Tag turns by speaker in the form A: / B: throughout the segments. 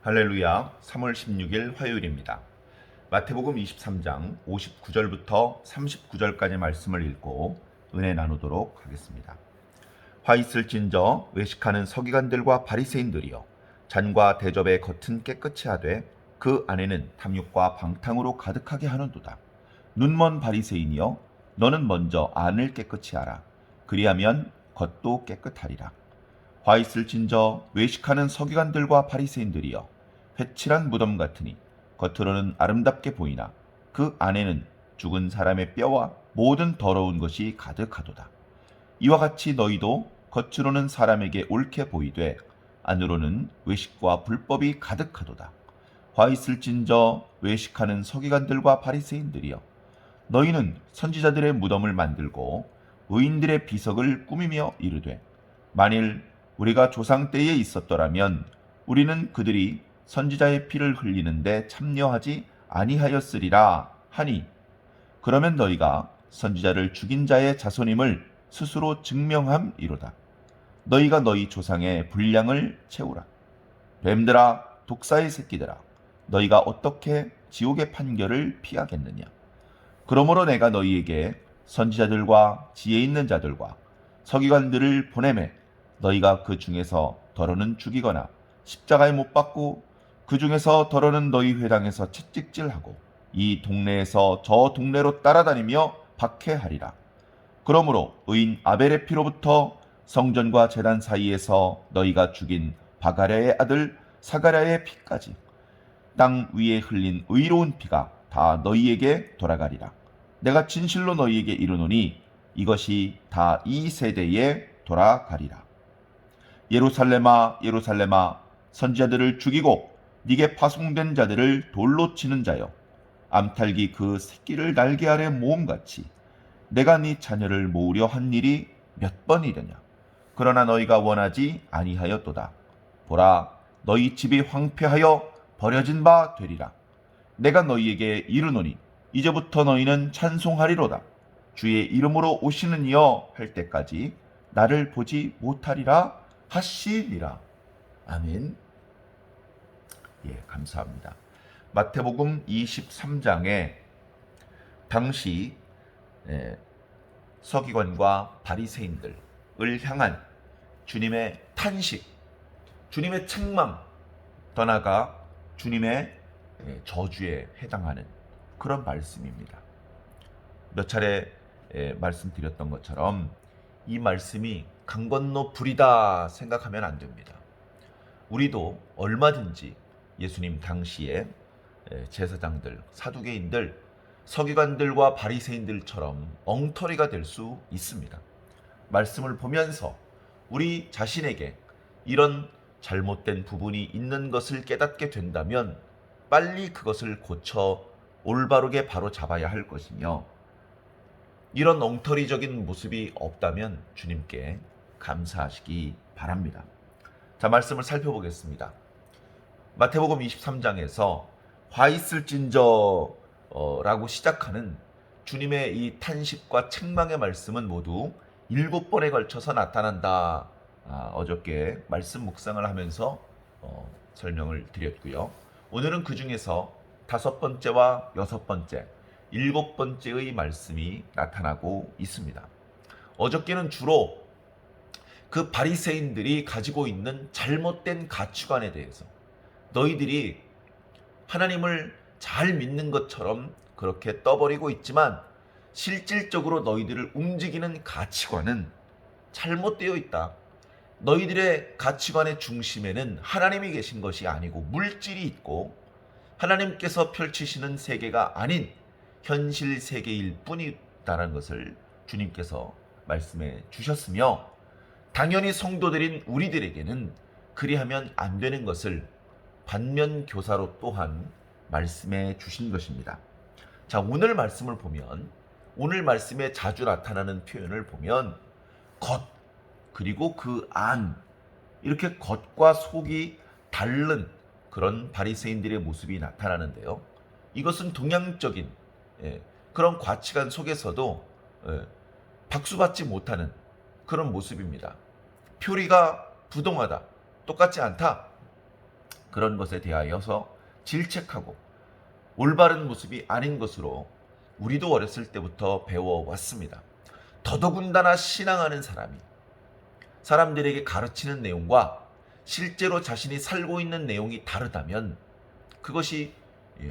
A: 할렐루야. 3월 16일 화요일입니다. 마태복음 23장 59절부터 39절까지 말씀을 읽고 은혜 나누도록 하겠습니다. 화 있을진저 외식하는 서기관들과 바리새인들이여, 잔과 대접의 겉은 깨끗이 하되 그 안에는 탐욕과 방탕으로 가득하게 하는도다. 눈먼 바리새인이여, 너는 먼저 안을 깨끗이 하라. 그리하면 겉도 깨끗하리라. 화 있을진저 외식하는 서기관들과 바리새인들이여, 회칠한 무덤 같으니 겉으로는 아름답게 보이나 그 안에는 죽은 사람의 뼈와 모든 더러운 것이 가득하도다. 이와 같이 너희도 겉으로는 사람에게 옳게 보이되 안으로는 외식과 불법이 가득하도다. 화 있을진저 외식하는 서기관들과 바리새인들이여, 너희는 선지자들의 무덤을 만들고 의인들의 비석을 꾸미며 이르되, 만일 우리가 조상 때에 있었더라면 우리는 그들이 선지자의 피를 흘리는데 참여하지 아니하였으리라 하니, 그러면 너희가 선지자를 죽인 자의 자손임을 스스로 증명함이로다. 너희가 너희 조상의 분량을 채우라. 뱀들아, 독사의 새끼들아, 너희가 어떻게 지옥의 판결을 피하겠느냐. 그러므로 내가 너희에게 선지자들과 지혜 있는 자들과 서기관들을 보내매 너희가 그 중에서 더러는 죽이거나 십자가에 못 박고 그 중에서 더러는 너희 회당에서 채찍질하고 이 동네에서 저 동네로 따라다니며 박해하리라. 그러므로 의인 아벨의 피로부터 성전과 제단 사이에서 너희가 죽인 바가랴의 아들 사가랴의 피까지 땅 위에 흘린 의로운 피가 다 너희에게 돌아가리라. 내가 진실로 너희에게 이르노니 이것이 다 이 세대에 돌아가리라. 예루살렘아, 예루살렘아, 선지자들을 죽이고 네게 파송된 자들을 돌로 치는 자여, 암탉이 그 새끼를 날개 아래 모음같이 내가 네 자녀를 모으려 한 일이 몇 번이려냐. 그러나 너희가 원하지 아니하였도다. 보라, 너희 집이 황폐하여 버려진 바 되리라. 내가 너희에게 이르노니 이제부터 너희는 찬송하리로다. 주의 이름으로 오시는 이여 할 때까지 나를 보지 못하리라 하시니라. 아멘. 예, 감사합니다. 마태복음 23장에 당시 서기관과 바리새인들을 향한 주님의 탄식, 주님의 책망, 더 나아가 주님의 저주에 해당하는 그런 말씀입니다. 몇 차례 말씀드렸던 것처럼 이 말씀이 강 건너 불이다 생각하면 안 됩니다. 우리도 얼마든지 예수님 당시에 제사장들, 사두개인들, 서기관들과 바리새인들처럼 엉터리가 될 수 있습니다. 말씀을 보면서 우리 자신에게 이런 잘못된 부분이 있는 것을 깨닫게 된다면 빨리 그것을 고쳐 올바르게 바로 잡아야 할 것이며, 이런 엉터리적인 모습이 없다면 주님께 감사하시기 바랍니다. 자, 말씀을 살펴보겠습니다. 마태복음 23장에서 화 있을진저 라고 시작하는 주님의 이 탄식과 책망의 말씀은 모두 7번에 걸쳐서 나타난다. 어저께 말씀 묵상을 하면서 설명을 드렸고요. 오늘은 그 중에서 5번째와 6번째, 7번째의 말씀이 나타나고 있습니다. 어저께는 주로 그 바리새인들이 가지고 있는 잘못된 가치관에 대해서, 너희들이 하나님을 잘 믿는 것처럼 그렇게 떠버리고 있지만 실질적으로 너희들을 움직이는 가치관은 잘못되어 있다. 너희들의 가치관의 중심에는 하나님이 계신 것이 아니고 물질이 있고 하나님께서 펼치시는 세계가 아닌 현실 세계일 뿐이다라는 것을 주님께서 말씀해 주셨으며, 당연히 성도들인 우리들에게는 그리하면 안 되는 것을 반면 교사로 또한 말씀해 주신 것입니다. 자, 오늘 말씀을 보면, 오늘 말씀에 자주 나타나는 표현을 보면 겉, 그리고 그 안, 이렇게 겉과 속이 다른 그런 바리새인들의 모습이 나타나는데요. 이것은 동양적인 그런 가치관 속에서도 박수받지 못하는 그런 모습입니다. 표리가 부동하다, 똑같지 않다, 그런 것에 대하여서 질책하고 올바른 모습이 아닌 것으로 우리도 어렸을 때부터 배워왔습니다. 더더군다나 신앙하는 사람이 사람들에게 가르치는 내용과 실제로 자신이 살고 있는 내용이 다르다면 그것이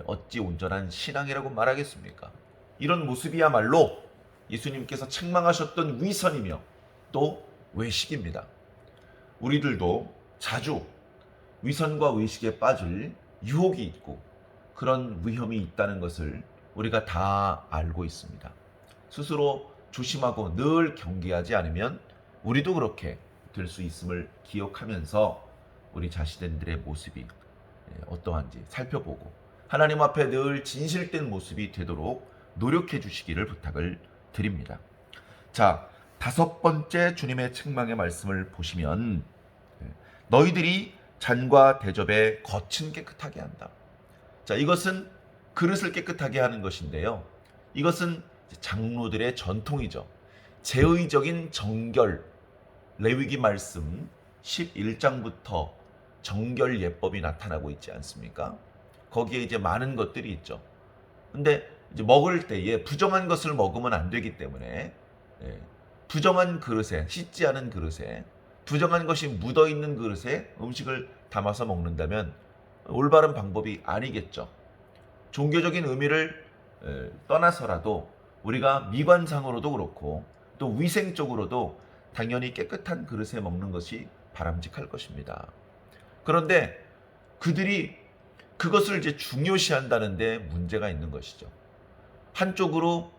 A: 어찌 온전한 신앙이라고 말하겠습니까? 이런 모습이야말로 예수님께서 책망하셨던 위선이며 또 외식입니다. 우리들도 자주 위선과 외식에 빠질 유혹이 있고 그런 위험이 있다는 것을 우리가 다 알고 있습니다. 스스로 조심하고 늘 경계하지 않으면 우리도 그렇게 될 수 있음을 기억하면서 우리 자신들의 모습이 어떠한지 살펴보고 하나님 앞에 늘 진실된 모습이 되도록 노력해 주시기를 부탁을 드립니다. 자, 5번째 주님의 책망의 말씀을 보시면 너희들이 잔과 대접의 겉은 깨끗하게 한다. 자, 이것은 그릇을 깨끗하게 하는 것인데요. 이것은 장로들의 전통이죠. 제의적인 정결, 레위기 말씀 11장부터 정결 예법이 나타나고 있지 않습니까? 거기에 이제 많은 것들이 있죠. 근데 이제 먹을 때에 부정한 것을 먹으면 안 되기 때문에 부정한 그릇에, 씻지 않은 그릇에, 부정한 것이 묻어 있는 그릇에 음식을 담아서 먹는다면 올바른 방법이 아니겠죠. 종교적인 의미를 떠나서라도 우리가 미관상으로도 그렇고 또 위생적으로도 당연히 깨끗한 그릇에 먹는 것이 바람직할 것입니다. 그런데 그들이 그것을 이제 중요시한다는데 문제가 있는 것이죠. 한쪽으로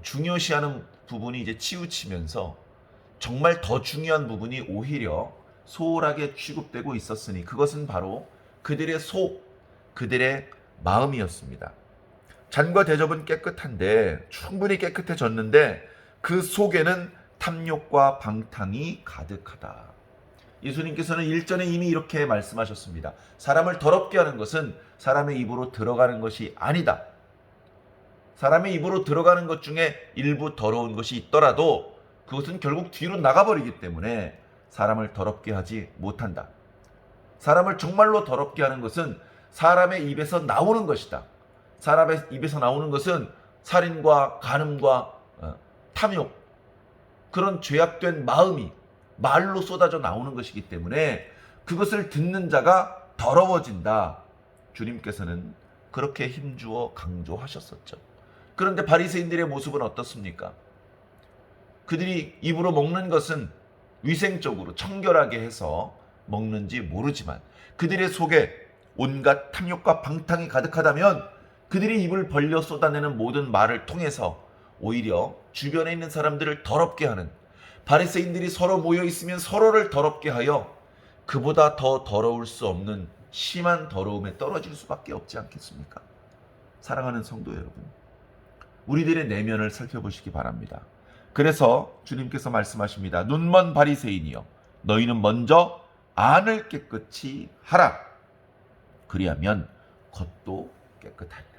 A: 중요시하는 부분이 이제 치우치면서 정말 더 중요한 부분이 오히려 소홀하게 취급되고 있었으니 그것은 바로 그들의 속, 그들의 마음이었습니다. 잔과 대접은 깨끗한데 충분히 깨끗해졌는데 그 속에는 탐욕과 방탕이 가득하다. 예수님께서는 일전에 이미 이렇게 말씀하셨습니다. 사람을 더럽게 하는 것은 사람의 입으로 들어가는 것이 아니다. 사람의 입으로 들어가는 것 중에 일부 더러운 것이 있더라도 그것은 결국 뒤로 나가버리기 때문에 사람을 더럽게 하지 못한다. 사람을 정말로 더럽게 하는 것은 사람의 입에서 나오는 것이다. 사람의 입에서 나오는 것은 살인과 간음과 탐욕, 그런 죄악된 마음이 말로 쏟아져 나오는 것이기 때문에 그것을 듣는 자가 더러워진다. 주님께서는 그렇게 힘주어 강조하셨었죠. 그런데 바리새인들의 모습은 어떻습니까? 그들이 입으로 먹는 것은 위생적으로 청결하게 해서 먹는지 모르지만 그들의 속에 온갖 탐욕과 방탕이 가득하다면 그들이 입을 벌려 쏟아내는 모든 말을 통해서 오히려 주변에 있는 사람들을 더럽게 하는, 바리새인들이 서로 모여 있으면 서로를 더럽게 하여 그보다 더 더러울 수 없는 심한 더러움에 떨어질 수밖에 없지 않겠습니까? 사랑하는 성도 여러분, 우리들의 내면을 살펴보시기 바랍니다. 그래서 주님께서 말씀하십니다. 눈먼 바리새인이여, 너희는 먼저 안을 깨끗이 하라. 그리하면 겉도 깨끗하리라.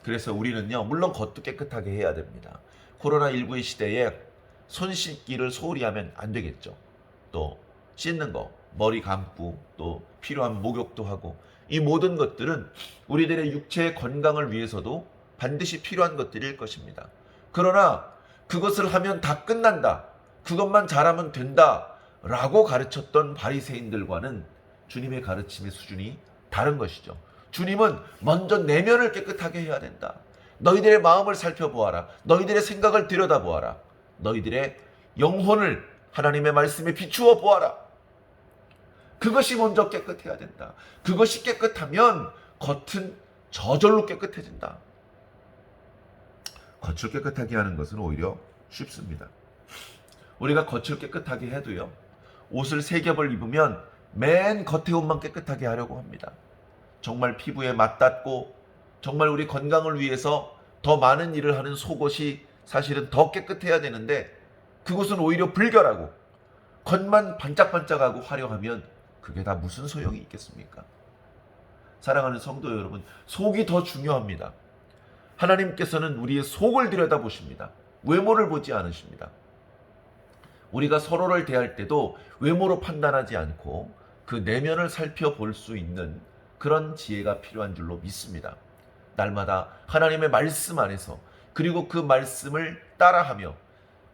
A: 그래서 우리는요, 물론 겉도 깨끗하게 해야 됩니다. 코로나19의 시대에 손 씻기를 소홀히 하면 안 되겠죠. 또 씻는 거, 머리 감고 또 필요한 목욕도 하고, 이 모든 것들은 우리들의 육체의 건강을 위해서도 반드시 필요한 것들일 것입니다. 그러나 그것을 하면 다 끝난다, 그것만 잘하면 된다 라고 가르쳤던 바리새인들과는 주님의 가르침의 수준이 다른 것이죠. 주님은 먼저 내면을 깨끗하게 해야 된다. 너희들의 마음을 살펴보아라. 너희들의 생각을 들여다보아라. 너희들의 영혼을 하나님의 말씀에 비추어 보아라. 그것이 먼저 깨끗해야 된다. 그것이 깨끗하면 겉은 저절로 깨끗해진다. 겉을 깨끗하게 하는 것은 오히려 쉽습니다. 우리가 겉을 깨끗하게 해도요, 옷을 3겹을 입으면 맨 겉의 옷만 깨끗하게 하려고 합니다. 정말 피부에 맞닿고 정말 우리 건강을 위해서 더 많은 일을 하는 속옷이 사실은 더 깨끗해야 되는데 그것은 오히려 불결하고 겉만 반짝반짝하고 화려하면 그게 다 무슨 소용이 있겠습니까? 사랑하는 성도 여러분, 속이 더 중요합니다. 하나님께서는 우리의 속을 들여다보십니다. 외모를 보지 않으십니다. 우리가 서로를 대할 때도 외모로 판단하지 않고 그 내면을 살펴볼 수 있는 그런 지혜가 필요한 줄로 믿습니다. 날마다 하나님의 말씀 안에서, 그리고 그 말씀을 따라하며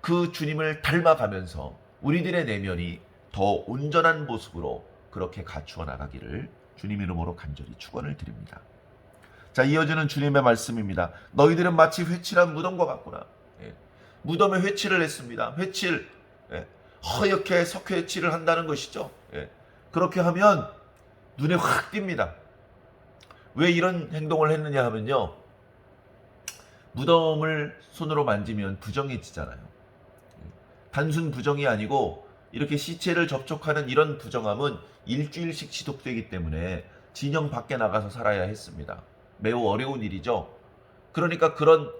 A: 그 주님을 닮아가면서 우리들의 내면이 더 온전한 모습으로 그렇게 갖추어 나가기를 주님 이름으로 간절히 축원을 드립니다. 자, 이어지는 주님의 말씀입니다. 너희들은 마치 회칠한 무덤과 같구나. 예. 무덤에 회칠을 했습니다. 회칠, 예. 허옇게 석회칠을 한다는 것이죠. 예. 그렇게 하면 눈에 확 띕니다. 왜 이런 행동을 했느냐 하면요, 무덤을 손으로 만지면 부정해지잖아요. 단순 부정이 아니고 이렇게 시체를 접촉하는 이런 부정함은 일주일씩 지속되기 때문에 진영 밖에 나가서 살아야 했습니다. 매우 어려운 일이죠. 그러니까 그런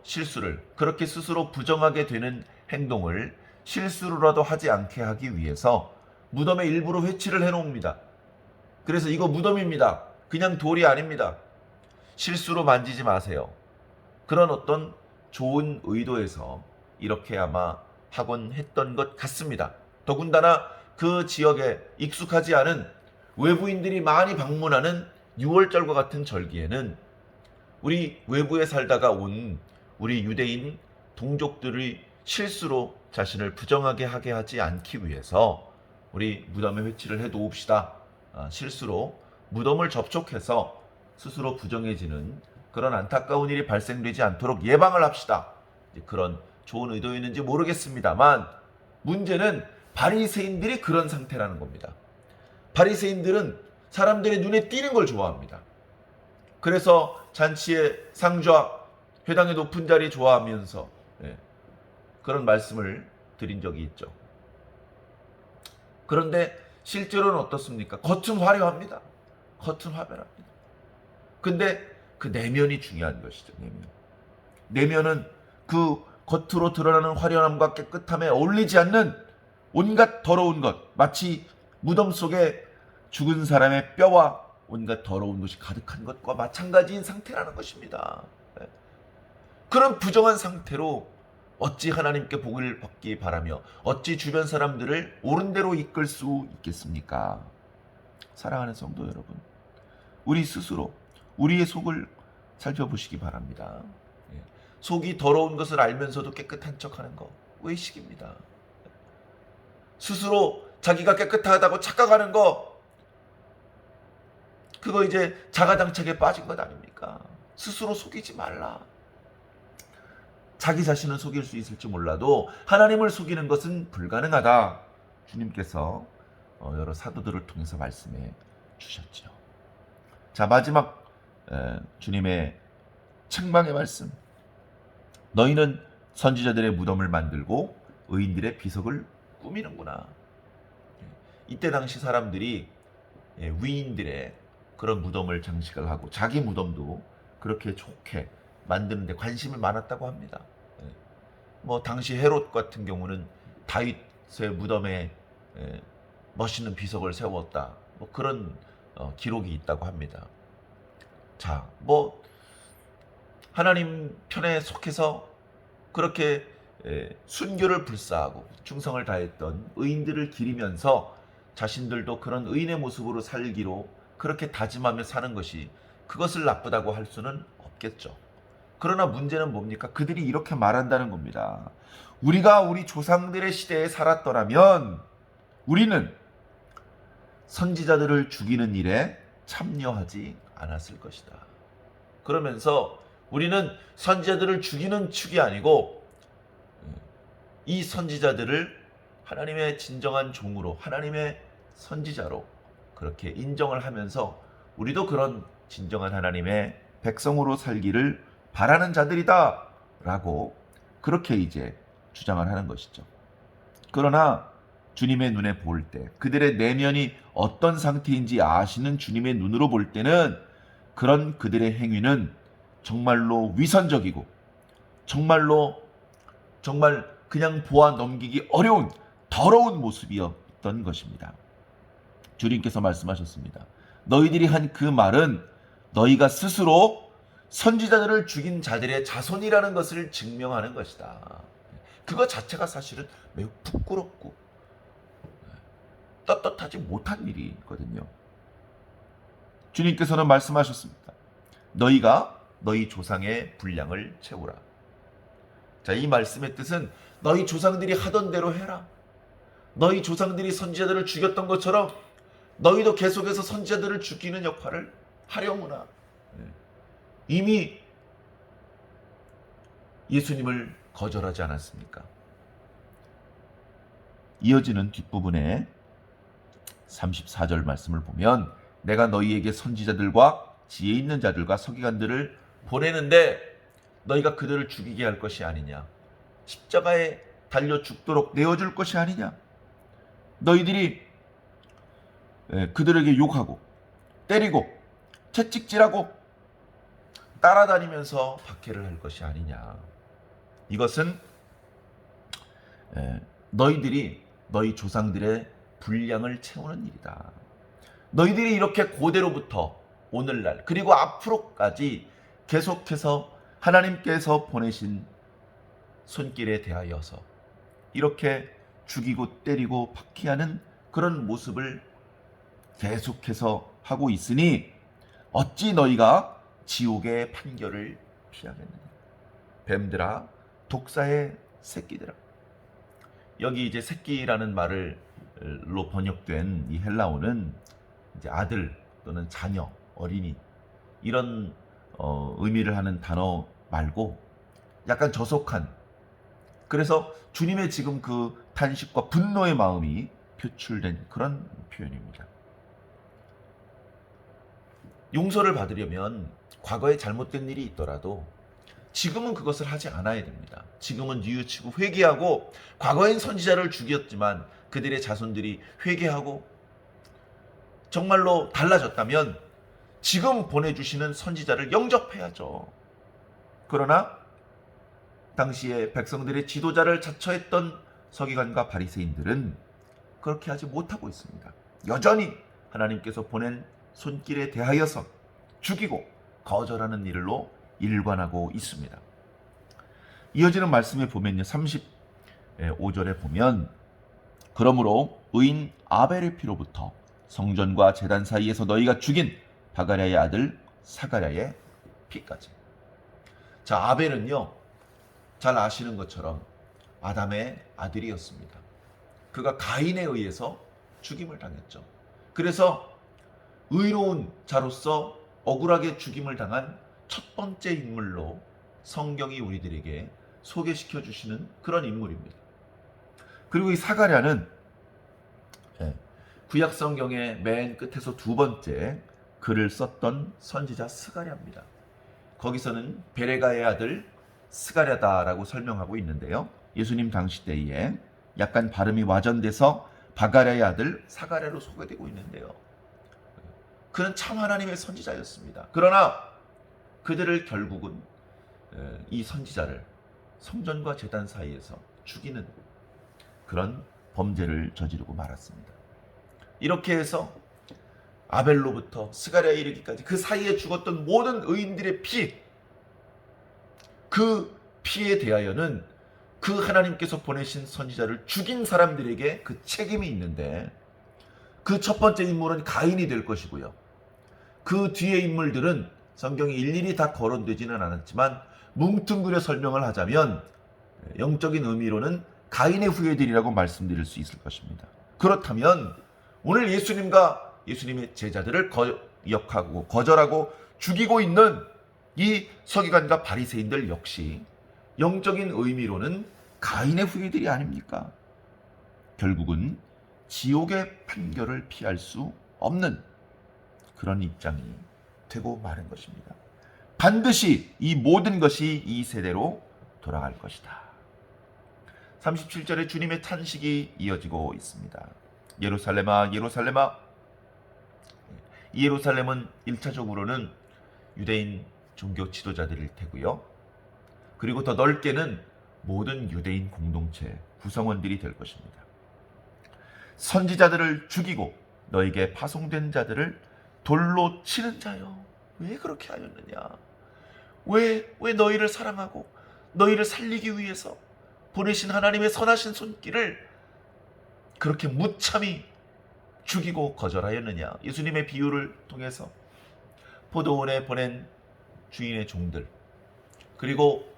A: 실수를, 그렇게 스스로 부정하게 되는 행동을 실수로라도 하지 않게 하기 위해서 무덤에 일부러 회치를 해놓습니다. 그래서 이거 무덤입니다. 그냥 돌이 아닙니다. 실수로 만지지 마세요. 그런 어떤 좋은 의도에서 이렇게 아마 하곤 했던 것 같습니다. 더군다나 그 지역에 익숙하지 않은 외부인들이 많이 방문하는 6월절과 같은 절기에는 우리 외부에 살다가 온 우리 유대인 동족들이 실수로 자신을 부정하게 하게 하지 않기 위해서 우리 무덤에 회치를 해놓읍시다. 실수로 무덤을 접촉해서 스스로 부정해지는 그런 안타까운 일이 발생되지 않도록 예방을 합시다. 그런 좋은 의도였는지 모르겠습니다만, 문제는 바리새인들이 그런 상태라는 겁니다. 바리새인들은 사람들의 눈에 띄는 걸 좋아합니다. 그래서 잔치의 상좌, 회당의 높은 자리 좋아하면서 그런 말씀을 드린 적이 있죠. 그런데 실제로는 어떻습니까? 겉은 화려합니다. 겉은 화려합니다. 근데 그 내면이 중요한 것이죠. 내면은 그 겉으로 드러나는 화려함과 깨끗함에 어울리지 않는 온갖 더러운 것, 마치 무덤 속에 죽은 사람의 뼈와 온갖 더러운 것이 가득한 것과 마찬가지인 상태라는 것입니다. 그런 부정한 상태로 어찌 하나님께 복을 받기 바라며 어찌 주변 사람들을 옳은 대로 이끌 수 있겠습니까? 사랑하는 성도 여러분, 우리 스스로 우리의 속을 살펴보시기 바랍니다. 속이 더러운 것을 알면서도 깨끗한 척하는 거 의식입니다. 스스로 자기가 깨끗하다고 착각하는 거, 그거 이제 자가당착에 빠진 것 아닙니까? 스스로 속이지 말라. 자기 자신은 속일 수 있을지 몰라도 하나님을 속이는 것은 불가능하다. 주님께서 여러 사도들을 통해서 말씀해 주셨죠. 자, 마지막 주님의 책망의 말씀. 너희는 선지자들의 무덤을 만들고 의인들의 비석을 꾸미는구나. 이때 당시 사람들이 위인들의 그런 무덤을 장식을 하고 자기 무덤도 그렇게 좋게 만드는데 관심이 많았다고 합니다. 뭐 당시 헤롯 같은 경우는 다윗의 무덤에 멋있는 비석을 세웠다. 뭐 그런 기록이 있다고 합니다. 자, 뭐 하나님 편에 속해서 그렇게 순교를 불사하고 충성을 다했던 의인들을 기리면서 자신들도 그런 의인의 모습으로 살기로 그렇게 다짐하며 사는 것이, 그것을 나쁘다고 할 수는 없겠죠. 그러나 문제는 뭡니까? 그들이 이렇게 말한다는 겁니다. 우리가 우리 조상들의 시대에 살았더라면 우리는 선지자들을 죽이는 일에 참여하지 않았을 것이다. 그러면서 우리는 선지자들을 죽이는 축이 아니고 이 선지자들을 하나님의 진정한 종으로, 하나님의 선지자로 그렇게 인정을 하면서 우리도 그런 진정한 하나님의 백성으로 살기를 바라는 자들이다 라고 그렇게 이제 주장을 하는 것이죠. 그러나 주님의 눈에 볼 때, 그들의 내면이 어떤 상태인지 아시는 주님의 눈으로 볼 때는 그런 그들의 행위는 정말로 위선적이고 정말 그냥 보아 넘기기 어려운 더러운 모습이었던 것입니다. 주님께서 말씀하셨습니다. 너희들이 한 그 말은 너희가 스스로 선지자들을 죽인 자들의 자손이라는 것을 증명하는 것이다. 그것 자체가 사실은 매우 부끄럽고 떳떳하지 못한 일이거든요. 주님께서는 말씀하셨습니다. 너희가 너희 조상의 분량을 채우라. 자, 이 말씀의 뜻은 너희 조상들이 하던 대로 해라. 너희 조상들이 선지자들을 죽였던 것처럼 너희도 계속해서 선지자들을 죽이는 역할을 하려무나. 이미 예수님을 거절하지 않았습니까? 이어지는 뒷부분에 34절 말씀을 보면 내가 너희에게 선지자들과 지혜 있는 자들과 서기관들을 보내는데 너희가 그들을 죽이게 할 것이 아니냐. 십자가에 달려 죽도록 내어줄 것이 아니냐. 너희들이 그들에게 욕하고 때리고 채찍질하고 따라다니면서 박해를 할 것이 아니냐. 이것은 너희들이 너희 조상들의 분량을 채우는 일이다. 너희들이 이렇게 고대로부터 오늘날 그리고 앞으로까지 계속해서 하나님께서 보내신 손길에 대하여서 이렇게 죽이고 때리고 박해하는 그런 모습을 계속해서 하고 있으니 어찌 너희가 지옥의 판결을 피하겠느냐. 뱀들아, 독사의 새끼들아. 여기 이제 새끼라는 말로 번역된 이 헬라어는 이제 아들 또는 자녀, 어린이 이런 의미를 하는 단어 말고 약간 저속한, 그래서 주님의 지금 그 탄식과 분노의 마음이 표출된 그런 표현입니다. 용서를 받으려면 과거에 잘못된 일이 있더라도 지금은 그것을 하지 않아야 됩니다. 지금은 뉘우치고 회개하고, 과거엔 선지자를 죽였지만 그들의 자손들이 회개하고 정말로 달라졌다면 지금 보내주시는 선지자를 영접해야죠. 그러나 당시에 백성들의 지도자를 자처했던 서기관과 바리새인들은 그렇게 하지 못하고 있습니다. 여전히 하나님께서 보낸 손길에 대하여서 죽이고 거절하는 일로 일관하고 있습니다. 이어지는 말씀에 보면요, 35절에 보면 그러므로 의인 아벨의 피로부터 성전과 제단 사이에서 너희가 죽인 바가랴의 아들 사가랴의 피까지. 자, 아벨은요, 잘 아시는 것처럼 아담의 아들이었습니다. 그가 가인에 의해서 죽임을 당했죠. 그래서 의로운 자로서 억울하게 죽임을 당한 첫 번째 인물로 성경이 우리들에게 소개시켜 주시는 그런 인물입니다. 그리고 이 사가랴는 구약 성경의 맨 끝에서 두 번째 글을 썼던 선지자 스가랴입니다. 거기서는 베레가의 아들 스가랴다라고 설명하고 있는데요. 예수님 당시 때에 약간 발음이 와전돼서 바가랴의 아들 사가랴로 소개되고 있는데요. 그는 참 하나님의 선지자였습니다. 그러나 그들을 결국은 이 선지자를 성전과 제단 사이에서 죽이는 그런 범죄를 저지르고 말았습니다. 이렇게 해서 아벨로부터 스가랴에 이르기까지 그 사이에 죽었던 모든 의인들의 피, 그 피에 대하여는 그 하나님께서 보내신 선지자를 죽인 사람들에게 그 책임이 있는데, 그 첫 번째 인물은 가인이 될 것이고요. 그 뒤의 인물들은 성경이 일일이 다 거론되지는 않았지만 뭉뚱그려 설명을 하자면 영적인 의미로는 가인의 후예들이라고 말씀드릴 수 있을 것입니다. 그렇다면 오늘 예수님과 예수님의 제자들을 거역하고 거절하고 죽이고 있는 이 서기관과 바리새인들 역시 영적인 의미로는 가인의 후예들이 아닙니까? 결국은 지옥의 판결을 피할 수 없는 그런 입장이 되고 마는 것입니다. 반드시 이 모든 것이 이 세대로 돌아갈 것이다. 37절에 주님의 탄식이 이어지고 있습니다. 예루살렘아, 예루살렘아. 이 예루살렘은 1차적으로는 유대인 종교 지도자들일 테고요. 그리고 더 넓게는 모든 유대인 공동체 구성원들이 될 것입니다. 선지자들을 죽이고 너에게 파송된 자들을 돌로 치는 자여, 왜 그렇게 하였느냐? 왜 너희를 사랑하고 너희를 살리기 위해서 보내신 하나님의 선하신 손길을 그렇게 무참히 죽이고 거절하였느냐? 예수님의 비유를 통해서 포도원에 보낸 주인의 종들, 그리고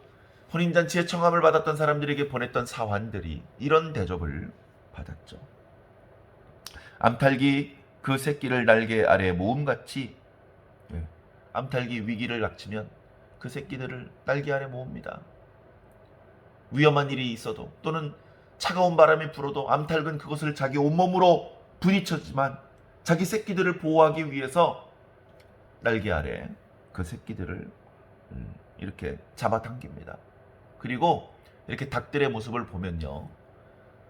A: 혼인잔치에 청함을 받았던 사람들에게 보냈던 사환들이 이런 대접을 받았죠. 암탉이 그 새끼를 날개 아래 모음같이, 암탉이 위기를 닥치면 그 새끼들을 날개 아래 모읍니다. 위험한 일이 있어도 또는 차가운 바람이 불어도 암탉은 그것을 자기 온몸으로 부딪혔지만 자기 새끼들을 보호하기 위해서 날개 아래 그 새끼들을 이렇게 잡아당깁니다. 그리고 이렇게 닭들의 모습을 보면요,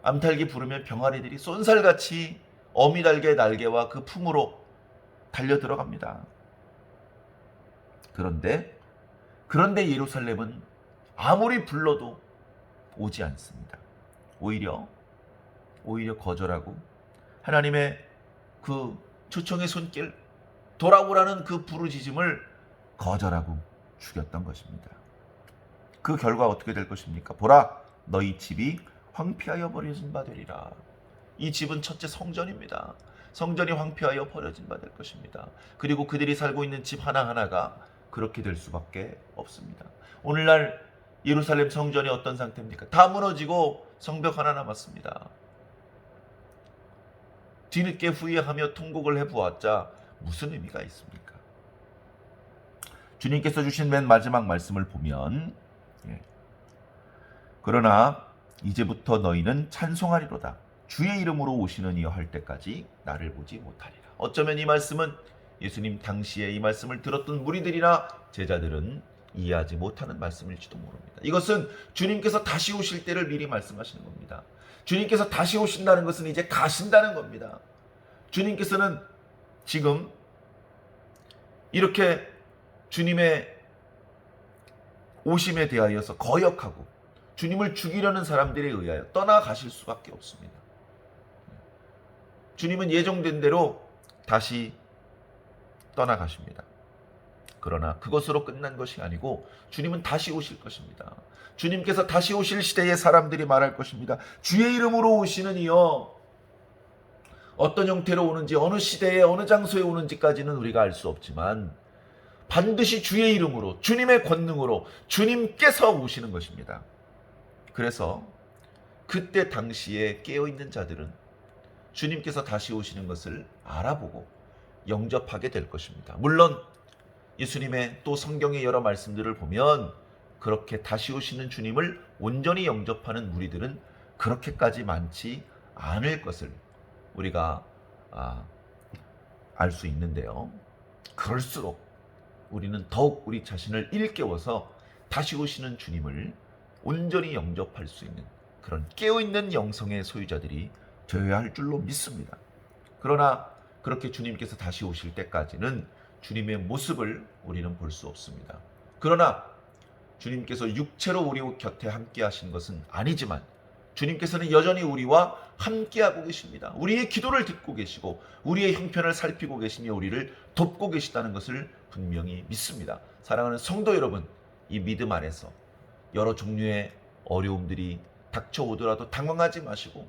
A: 암탉이 부르면 병아리들이 쏜살같이 어미닭의 날개와 그 품으로 달려 들어갑니다. 그런데 예루살렘은 아무리 불러도 오지 않습니다. 오히려 거절하고 하나님의 그 초청의 손길, 돌아오라는 그 부르짖음을 거절하고 죽였던 것입니다. 그 결과 어떻게 될 것입니까? 보라, 너희 집이 황폐하여 버려진 바 되리라. 이 집은 첫째 성전입니다. 성전이 황폐하여 버려진 바 될 것입니다. 그리고 그들이 살고 있는 집 하나하나가 그렇게 될 수밖에 없습니다. 오늘날 예루살렘 성전이 어떤 상태입니까? 다 무너지고 성벽 하나 남았습니다. 뒤늦게 후회하며 통곡을 해보았자 무슨 의미가 있습니까? 주님께서 주신 맨 마지막 말씀을 보면, 그러나 이제부터 너희는 찬송하리로다. 주의 이름으로 오시는 이여 할 때까지 나를 보지 못하리라. 어쩌면 이 말씀은 예수님 당시에 이 말씀을 들었던 무리들이나 제자들은 이해하지 못하는 말씀일지도 모릅니다. 이것은 주님께서 다시 오실 때를 미리 말씀하시는 겁니다. 주님께서 다시 오신다는 것은 이제 가신다는 겁니다. 주님께서는 지금 이렇게 주님의 오심에 대하여서 거역하고 주님을 죽이려는 사람들에 의하여 떠나가실 수밖에 없습니다. 주님은 예정된 대로 다시 떠나가십니다. 그러나 그것으로 끝난 것이 아니고 주님은 다시 오실 것입니다. 주님께서 다시 오실 시대에 사람들이 말할 것입니다. 주의 이름으로 오시는 이여. 어떤 형태로 오는지, 어느 시대에 어느 장소에 오는지까지는 우리가 알 수 없지만 반드시 주의 이름으로, 주님의 권능으로 주님께서 오시는 것입니다. 그래서 그때 당시에 깨어있는 자들은 주님께서 다시 오시는 것을 알아보고 영접하게 될 것입니다. 물론 예수님의 또 성경의 여러 말씀들을 보면 그렇게 다시 오시는 주님을 온전히 영접하는 무리들은 그렇게까지 많지 않을 것을 우리가 알 수 있는데요. 그럴수록 우리는 더욱 우리 자신을 일깨워서 다시 오시는 주님을 온전히 영접할 수 있는 그런 깨어있는 영성의 소유자들이 되어야 할 줄로 믿습니다. 그러나 그렇게 주님께서 다시 오실 때까지는 주님의 모습을 우리는 볼 수 없습니다. 그러나 주님께서 육체로 우리 곁에 함께 하신 것은 아니지만 주님께서는 여전히 우리와 함께하고 계십니다. 우리의 기도를 듣고 계시고 우리의 형편을 살피고 계시며 우리를 돕고 계시다는 것을 분명히 믿습니다. 사랑하는 성도 여러분, 이 믿음 안에서 여러 종류의 어려움들이 닥쳐오더라도 당황하지 마시고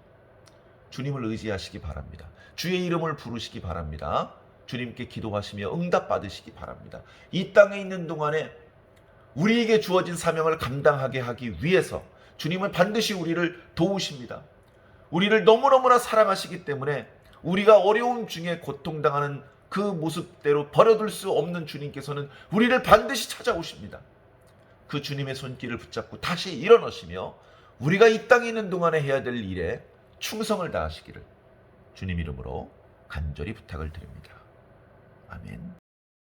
A: 주님을 의지하시기 바랍니다. 주의 이름을 부르시기 바랍니다. 주님께 기도하시며 응답받으시기 바랍니다. 이 땅에 있는 동안에 우리에게 주어진 사명을 감당하게 하기 위해서 주님은 반드시 우리를 도우십니다. 우리를 너무너무나 사랑하시기 때문에 우리가 어려움 중에 고통당하는 그 모습대로 버려둘 수 없는 주님께서는 우리를 반드시 찾아오십니다. 그 주님의 손길을 붙잡고 다시 일어나시며 우리가 이 땅에 있는 동안에 해야 될 일에 충성을 다하시기를 주님 이름으로 간절히 부탁을 드립니다. 아멘.